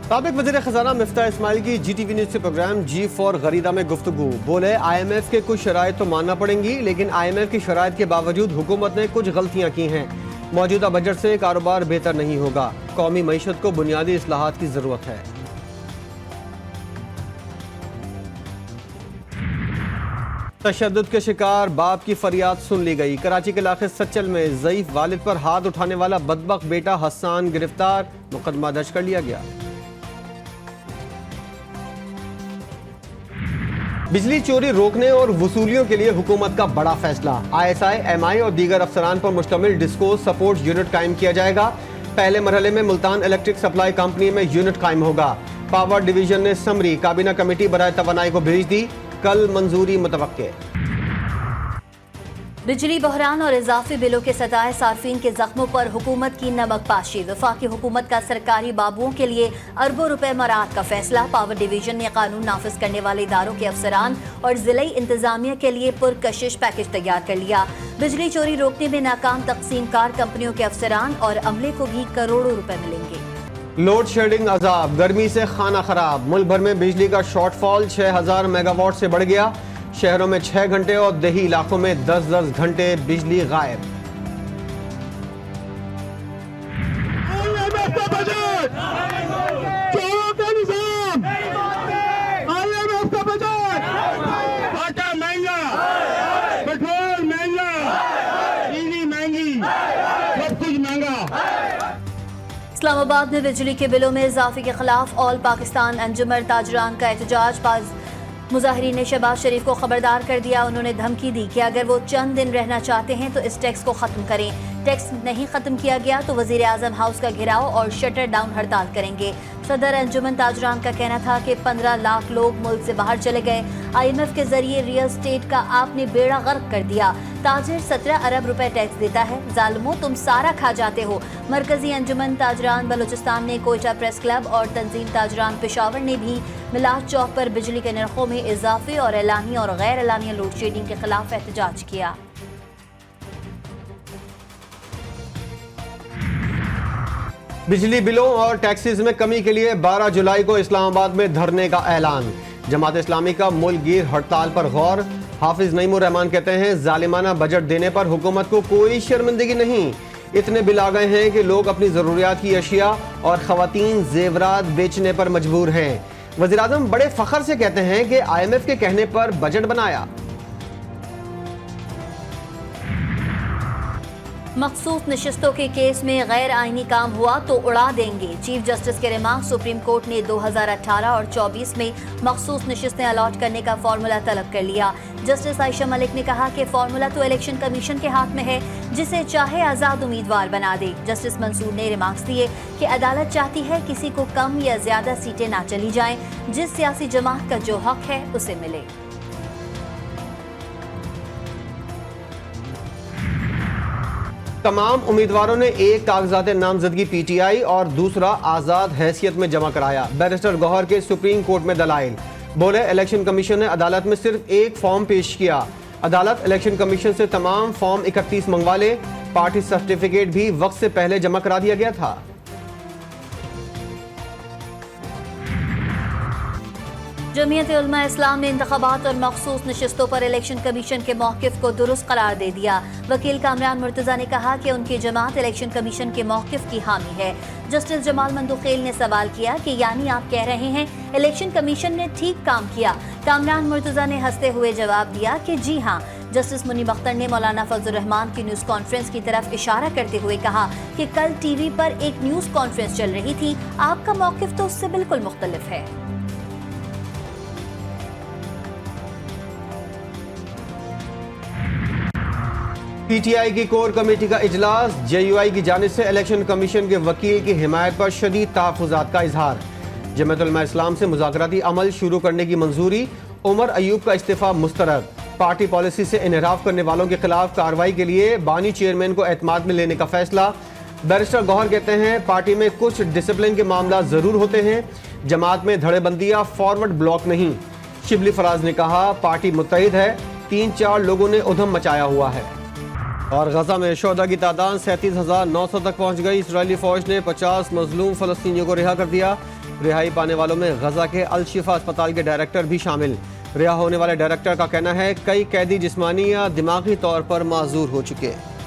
साबिक वज़ीर ख़ज़ाना मिफ्ताह इस्माइल की GTV न्यूज़ से प्रोग्राम जी फॉर गरीदा में गुफ्तगू। बोले IMF के कुछ शराइत तो मानना पड़ेंगी, लेकिन IMF की शराइत के बावजूद हुकूमत ने कुछ गलतियाँ की हैं। मौजूदा बजट से कारोबार बेहतर नहीं होगा। कौमी मईशत को बुनियादी इस्लाहात की ज़रूरत है। तशद्दुद के शिकार बाप की फरियाद सुन ली गई। कराची के इलाके सच्चल में ज़ईफ वालिद पर हाथ उठाने वाला बदबख्त बेटा हसन गिरफ्तार, मुकदमा दर्ज कर लिया गया। बिजली चोरी रोकने और वसूलियों के लिए हुकूमत का बड़ा फैसला। ISI, MI और दीगर अफसरान पर मुश्तमिल डिस्को सपोर्ट यूनिट कायम किया जाएगा। पहले मरहले में मुल्तान इलेक्ट्रिक सप्लाई कंपनी में यूनिट कायम होगा। पावर डिवीजन ने समरी काबीना कमेटी बराए तवानाई को भेज दी, कल मंजूरी मुतवक्के। बिजली बहरान और इजाफी बिलों के सताए सार्फिन के जख्मों पर हुकूमत की नमकपाशी। वफाकी हुकूमत का सरकारी बाबुओं के लिए अरबों रुपए मराहत का फैसला। पावर डिवीजन ने कानून नाफिज करने वाले इदारों के अफसरान और जिले इंतजामिया के लिए पुरकशिश पैकेज तैयार कर लिया। बिजली चोरी रोकने में नाकाम तकसीम कार कंपनियों के अफसरान और अमले को भी करोड़ों रुपए मिलेंगे। लोड शेडिंग अजाब, गर्मी से खाना खराब। मुल्क भर में बिजली का शॉर्टफॉल 6000 मेगावाट से बढ़ गया। शहरों में 6 घंटे और देही इलाकों में 10-10 घंटे बिजली गायब। पेट्रोल महंगा, बिजली महंगी, सब कुछ महंगा। इस्लामाबाद में बिजली के बिलों में इजाफे के खिलाफ ऑल पाकिस्तान अंजुमन ताजरान का एहतजाज। मुजाहिरीन ने शहबाज शरीफ को खबरदार कर दिया। उन्होंने धमकी दी कि अगर वो चंद दिन रहना चाहते हैं तो इस टैक्स को खत्म करें। टैक्स नहीं खत्म किया गया तो वजीर आजम हाउस का घेराव और शटर डाउन हड़ताल करेंगे। सदर अंजुमन ताजरान का कहना था कि 15 लाख लोग मुल्क से बाहर चले गए। IMF के जरिए रियल स्टेट का आपने बेड़ा गर्क कर दिया। ताजिर 17 अरब रुपए टैक्स देता है। जालिमो, तुम सारा खा जाते हो। मरकजी अंजुमन ताजरान बलूचिस्तान ने कोयटा प्रेस क्लब और तंजीम ताजरान पेशावर ने भी मिलाद चौक पर बिजली के नरखों में इजाफे और एलानी और गैर एलानी लोड शेडिंग के खिलाफ एहतजाज किया। बिजली बिलों और टैक्सेस में कमी के लिए 12 जुलाई को इस्लामाबाद में धरने का ऐलान। जमात इस्लामी का मुल्कगीर हड़ताल पर गौर। हाफिज नईमुर रहमान कहते हैं जालिमाना बजट देने पर हुकूमत को कोई शर्मिंदगी नहीं। इतने बिल आ गए हैं कि लोग अपनी जरूरियात की अशिया और खवातीन जेवरात बेचने पर मजबूर हैं। वज़ीर आज़म बड़े फख्र से कहते हैं कि IMF के कहने पर बजट बनाया। मखसूस नशिस्तों के केस में गैर आईनी काम हुआ तो उड़ा देंगे। चीफ जस्टिस के रिमार्क। सुप्रीम कोर्ट ने 2018 और 24 में मखसूस नशिस्तें अलॉट करने का फार्मूला तलब कर लिया। जस्टिस आयशा मलिक ने कहा कि फार्मूला तो इलेक्शन कमीशन के हाथ में है, जिसे चाहे आज़ाद उम्मीदवार बना दे। जस्टिस मंसूर ने रिमार्क्स दिए कि अदालत चाहती है किसी को कम या ज्यादा सीटें ना चली जाएं, जिस सियासी जमात का जो हक है उसे मिले। तमाम उम्मीदवारों ने एक कागजात नामजदगी PTI और दूसरा आज़ाद हैसियत में जमा कराया। बैरिस्टर गौहर के सुप्रीम कोर्ट में दलाइल। बोले इलेक्शन कमीशन ने अदालत में सिर्फ एक फॉर्म पेश किया। अदालत इलेक्शन कमीशन से तमाम फॉर्म 31 मंगवा ले। पार्टी सर्टिफिकेट भी वक्त से पहले जमा करा दिया गया था। जमीयत उलमा इस्लाम ने इंतखाबात और मखसूस नशिस्तों पर इलेक्शन कमीशन के मौक़िफ़ को दुरुस्त करार दे दिया। वकील कामरान मुर्तज़ा ने कहा कि उनकी जमात इलेक्शन कमीशन के मौक़िफ़ की हामी है। जस्टिस जमाल मंदुखेल ने सवाल किया कि यानी आप कह रहे हैं इलेक्शन कमीशन ने ठीक काम किया? कामरान मुर्तज़ा ने हंसते हुए जवाब दिया कि जी हाँ। जस्टिस मुनीब अख्तर ने मौलाना फजलुर रहमान की न्यूज़ कॉन्फ्रेंस की तरफ इशारा करते हुए कहा कि कल TV पर एक न्यूज़ कॉन्फ्रेंस चल रही थी, आपका मौक़िफ़ तो उससे बिल्कुल मुख्तलिफ है। PTI की कोर कमेटी का इजलास। JUI की जानिब से इलेक्शन कमीशन के वकील की हिमायत पर शदीद तहफ़्फ़ुज़ात का इजहार। जमीयत उलमा इस्लाम से मुज़ाकराती अमल शुरू करने की मंजूरी। उमर अयूब का इस्तीफ़ा मुस्तरद। पार्टी पॉलिसी से इनहराफ करने वालों के खिलाफ कार्रवाई के लिए बानी चेयरमैन को एतमाद में लेने का फैसला। बैरिस्टर गौहर कहते हैं पार्टी में कुछ डिसिप्लिन के मामला ज़रूर होते हैं, जमात में धड़ेबंदी या फॉरवर्ड ब्लॉक नहीं। शिबली फराज ने कहा पार्टी मुत्तहिद है, 3-4 लोगों ने उधम मचाया हुआ है। और गजा में शोहदा की तादाद 37,900 तक पहुँच गई। इसराइली फ़ौज ने 50 मजलूम फ़लस्तीनियों को रिहा कर दिया। रिहाई पाने वालों में गजा के अल शिफा अस्पताल के डायरेक्टर भी शामिल। रिहा होने वाले डायरेक्टर का कहना है कई कैदी जिस्मानी या दिमागी तौर पर माजूर हो चुके हैं।